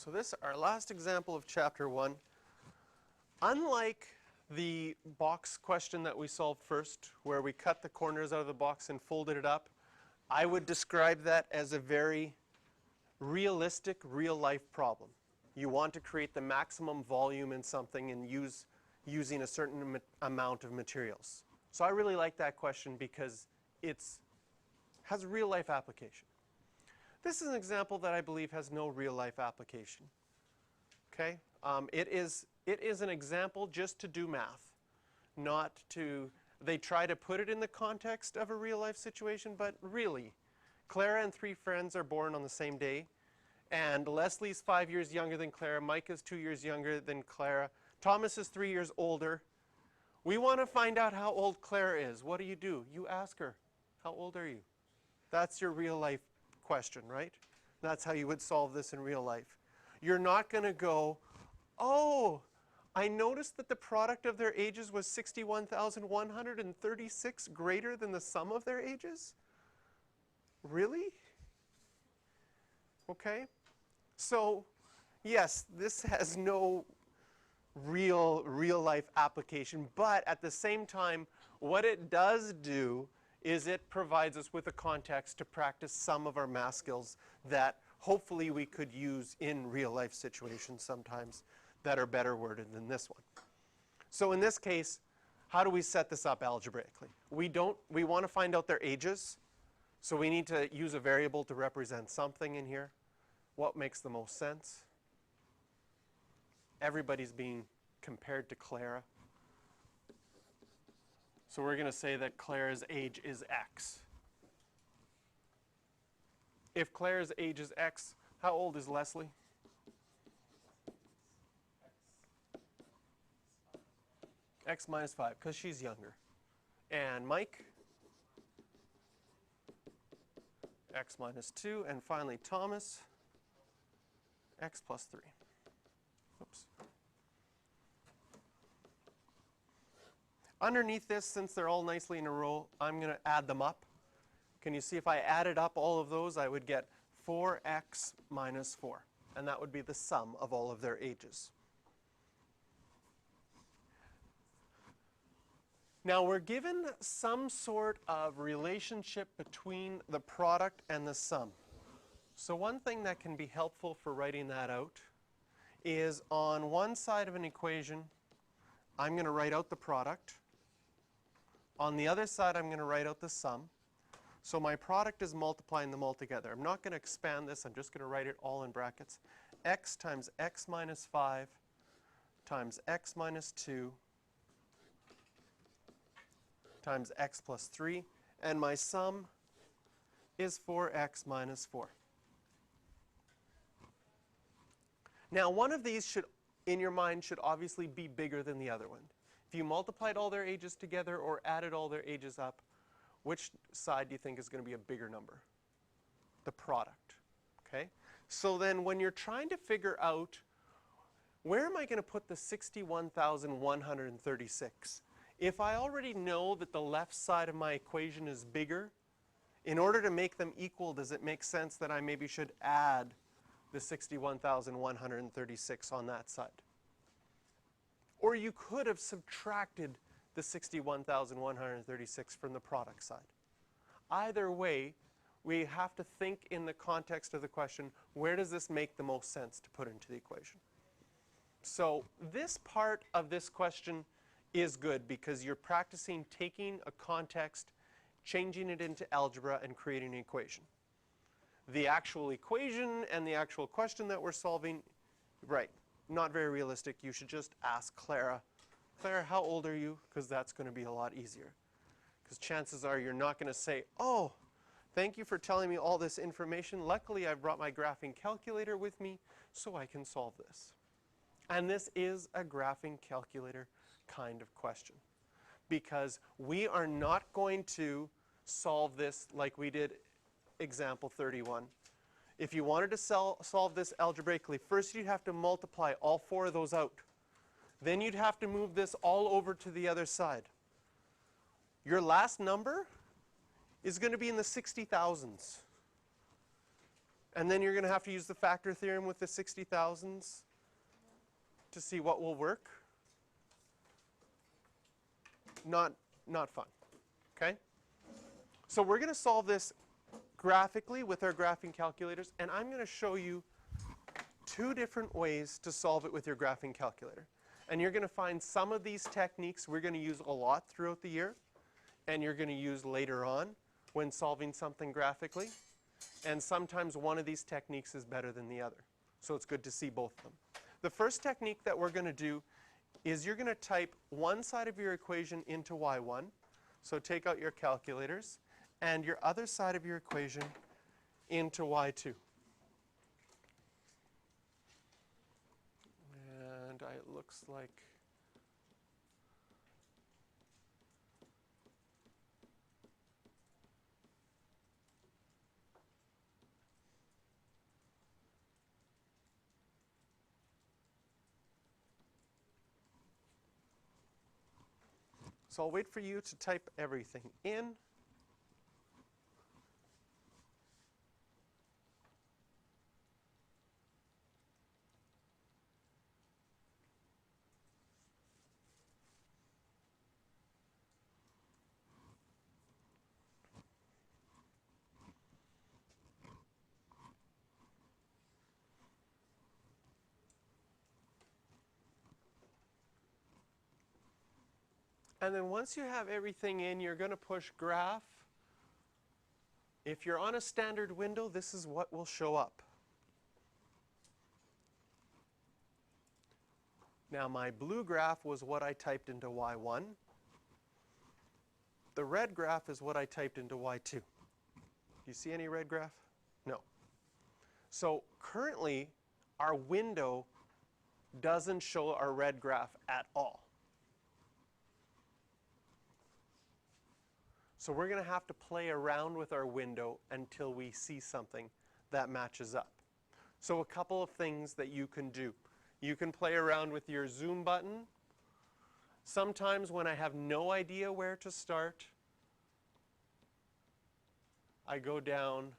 So this is our last example of chapter 1. Unlike the box question that we solved first, where we cut the corners out of the box and folded it up, I would describe that as a very realistic, real-life problem. You want to create the maximum volume in something and using a certain amount of materials. So I really like that question because it has a real-life application. This is an example that I believe has no real-life application. Okay? It is an example just to do math, not to. They try to put it in the context of a real-life situation, but really, Clara and 3 friends are born on the same day, and Leslie's 5 years younger than Clara. Mike is 2 years younger than Clara. Thomas is 3 years older. We want to find out how old Clara is. What do? You ask her, how old are you? That's your real-life question, right? That's how you would solve this in real life. You're not going to go, oh, I noticed that the product of their ages was 61,136 greater than the sum of their ages? Really? Okay. So, yes, this has no real life application, but at the same time, what it does do is it provides us with a context to practice some of our math skills that hopefully we could use in real life situations sometimes that are better worded than this one. So in this case, how do we set this up algebraically? We want to find out their ages, so we need to use a variable to represent something in here. What makes the most sense? Everybody's being compared to Clara. So we're going to say that Clara's age is X. If Clara's age is X, how old is Leslie? X minus 5, because she's younger. And Mike? X minus 2. And finally, Thomas? X plus 3. Oops. Underneath this, since they're all nicely in a row, I'm going to add them up. Can you see if I added up all of those, I would get 4x minus 4. And that would be the sum of all of their ages. Now we're given some sort of relationship between the product and the sum. So one thing that can be helpful for writing that out is on one side of an equation, I'm going to write out the product. On the other side, I'm going to write out the sum. So my product is multiplying them all together. I'm not going to expand this. I'm just going to write it all in brackets. X times x minus 5 times x minus 2 times x plus 3. And my sum is 4x minus 4. Now, one of these should, in your mind, should obviously be bigger than the other one. If you multiplied all their ages together or added all their ages up, which side do you think is going to be a bigger number? The product. Okay? So then when you're trying to figure out where am I going to put the 61,136? If I already know that the left side of my equation is bigger, in order to make them equal, does it make sense that I maybe should add the 61,136 on that side? Or you could have subtracted the 61,136 from the product side. Either way, we have to think in the context of the question, where does this make the most sense to put into the equation? So this part of this question is good because you're practicing taking a context, changing it into algebra, and creating an equation. The actual equation and the actual question that we're solving, right, not very realistic. You should just ask Clara, Clara, how old are you? Because that's going to be a lot easier. Because chances are you're not going to say, oh, thank you for telling me all this information. Luckily, I brought my graphing calculator with me so I can solve this. And this is a graphing calculator kind of question. Because we are not going to solve this like we did example 31. If you wanted to solve this algebraically, first you'd have to multiply all 4 of those out. Then you'd have to move this all over to the other side. Your last number is going to be in the 60,000s. And then you're going to have to use the factor theorem with the 60,000s to see what will work. Not fun, okay? So we're going to solve this graphically with our graphing calculators, and I'm going to show you two different ways to solve it with your graphing calculator. And you're going to find some of these techniques we're going to use a lot throughout the year, and you're going to use later on when solving something graphically. And sometimes one of these techniques is better than the other. So it's good to see both of them. The first technique that we're going to do is you're going to type one side of your equation into y1. So take out your calculators, and your other side of your equation into y2. And it looks like so I'll wait for you to type everything in. And then once you have everything in, you're going to push graph. If you're on a standard window, this is what will show up. Now my blue graph was what I typed into y1. The red graph is what I typed into y2. Do you see any red graph? No. So currently, our window doesn't show our red graph at all. So we're going to have to play around with our window until we see something that matches up. So a couple of things that you can do. You can play around with your zoom button. Sometimes when I have no idea where to start, I go down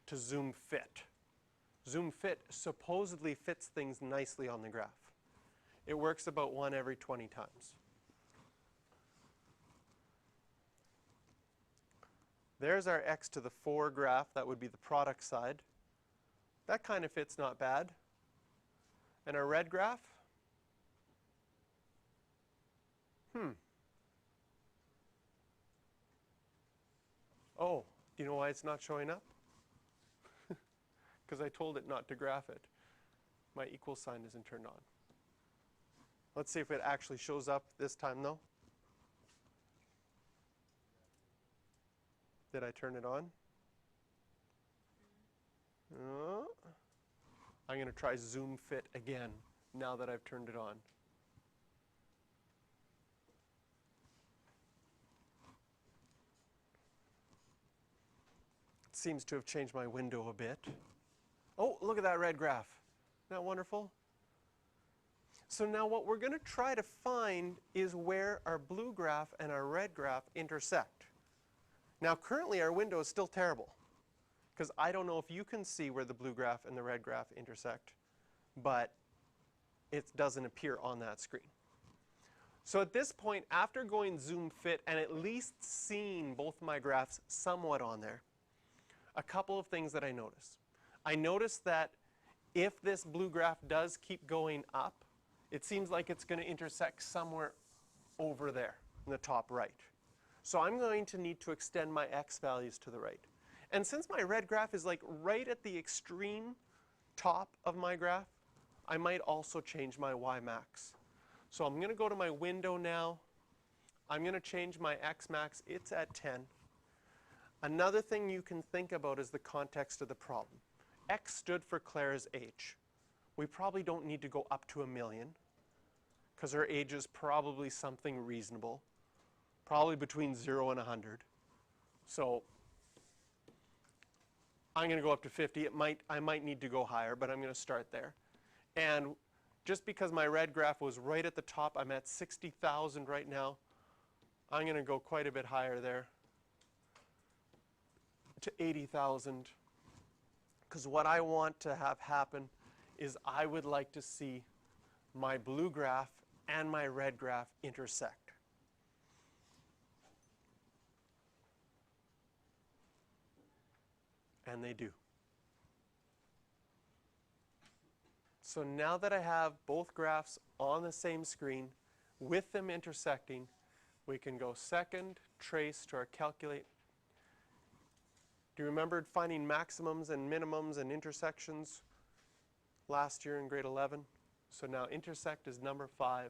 to zoom fit. Zoom fit supposedly fits things nicely on the graph. It works about 1 every 20 times. There's our x to the 4 graph. That would be the product side. That kind of fits not bad. And our red graph? Oh, do you know why it's not showing up? Because I told it not to graph it. My equal sign isn't turned on. Let's see if it actually shows up this time, though. Did I turn it on? I'm going to try zoom fit again now that I've turned it on. It seems to have changed my window a bit. Oh, look at that red graph. Isn't that wonderful? So now what we're going to try to find is where our blue graph and our red graph intersect. Now currently our window is still terrible, because I don't know if you can see where the blue graph and the red graph intersect, but it doesn't appear on that screen. So at this point, after going zoom fit and at least seeing both my graphs somewhat on there, a couple of things that I notice. I notice that if this blue graph does keep going up, it seems like it's going to intersect somewhere over there in the top right. So I'm going to need to extend my x values to the right. And since my red graph is like right at the extreme top of my graph, I might also change my y max. So I'm going to go to my window now. I'm going to change my x max. It's at 10. Another thing you can think about is the context of the problem. X stood for Claire's age. We probably don't need to go up to 1 million, because her age is probably something reasonable, probably between 0 and 100. So I'm going to go up to 50. I might need to go higher, but I'm going to start there. And just because my red graph was right at the top, I'm at 60,000 right now. I'm going to go quite a bit higher there to 80,000. Because what I want to have happen is I would like to see my blue graph and my red graph intersect. And they do. So now that I have both graphs on the same screen with them intersecting, we can go second, trace to our calculate. Do you remember finding maximums and minimums and intersections last year in grade 11? So now intersect is number 5.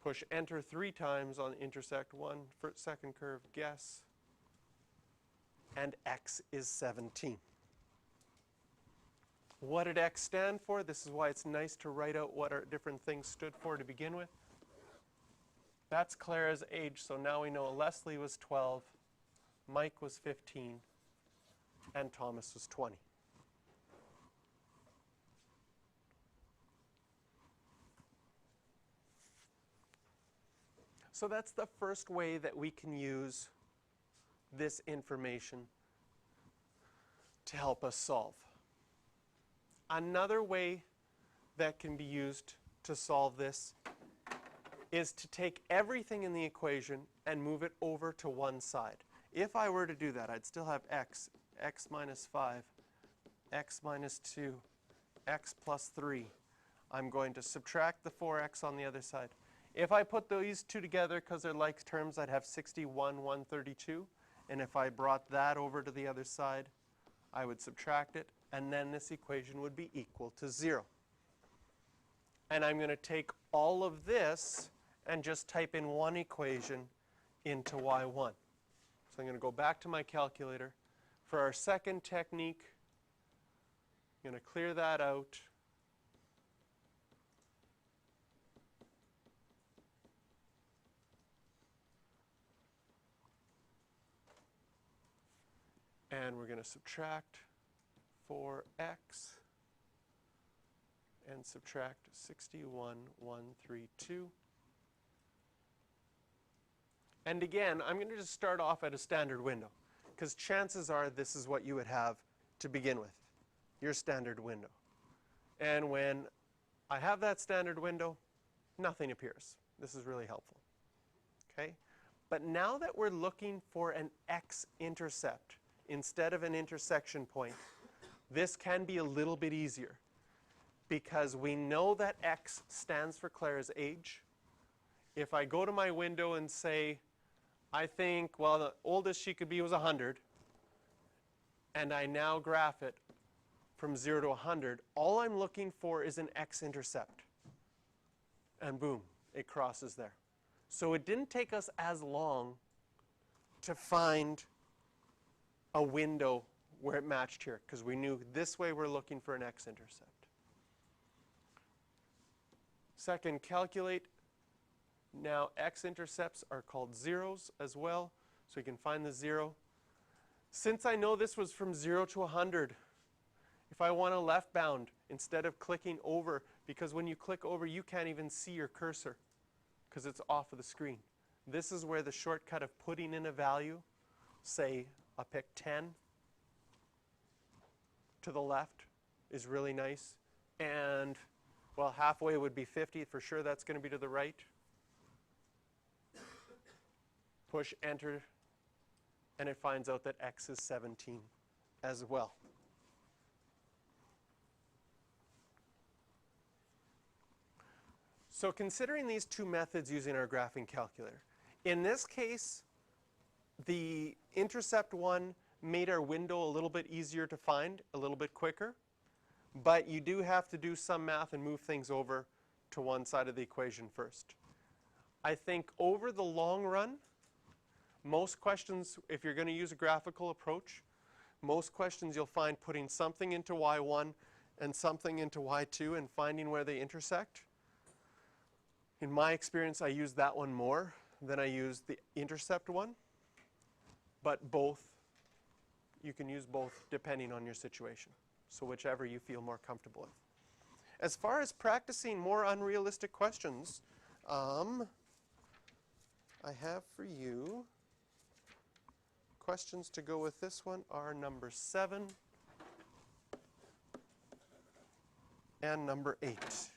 Push enter 3 times on intersect 1, first, second curve, guess. And x is 17. What did x stand for? This is why it's nice to write out what our different things stood for to begin with. That's Clara's age, so now we know Leslie was 12, Mike was 15, and Thomas was 20. So that's the first way that we can use this information to help us solve. Another way that can be used to solve this is to take everything in the equation and move it over to one side. If I were to do that, I'd still have x minus 5, x minus 2, x plus 3. I'm going to subtract the 4x on the other side. If I put these two together because they're like terms, I'd have 61, 132. And if I brought that over to the other side, I would subtract it, and then this equation would be equal to 0. And I'm going to take all of this and just type in one equation into y1. So I'm going to go back to my calculator. For our second technique, I'm going to clear that out. And we're going to subtract 4x and subtract 61, 132. And again, I'm going to just start off at a standard window, because chances are this is what you would have to begin with, your standard window. And when I have that standard window, nothing appears. This is really helpful. Okay? But now that we're looking for an x-intercept instead of an intersection point, this can be a little bit easier, because we know that x stands for Clara's age. If I go to my window and say, I think, well, the oldest she could be was 100, and I now graph it from 0 to 100, all I'm looking for is an x-intercept. And boom, it crosses there. So it didn't take us as long to find a window where it matched here, because we knew this way we're looking for an x-intercept. Second, calculate. Now x-intercepts are called zeros as well, so we can find the 0. Since I know this was from 0 to 100, if I want a left bound, instead of clicking over, because when you click over you can't even see your cursor because it's off of the screen. This is where the shortcut of putting in a value, say I'll pick 10 to the left, is really nice. And well, halfway would be 50, for sure that's going to be to the right. Push enter, and it finds out that x is 17 as well. So considering these two methods using our graphing calculator, in this case, the intercept one made our window a little bit easier to find, a little bit quicker, but you do have to do some math and move things over to one side of the equation first. I think over the long run, most questions, if you're going to use a graphical approach, most questions you'll find putting something into y1 and something into y2 and finding where they intersect. In my experience, I use that one more than I use the intercept one. But both, you can use both depending on your situation. So whichever you feel more comfortable with. As far as practicing more unrealistic questions, I have for you questions to go with this one are number 7 and number 8.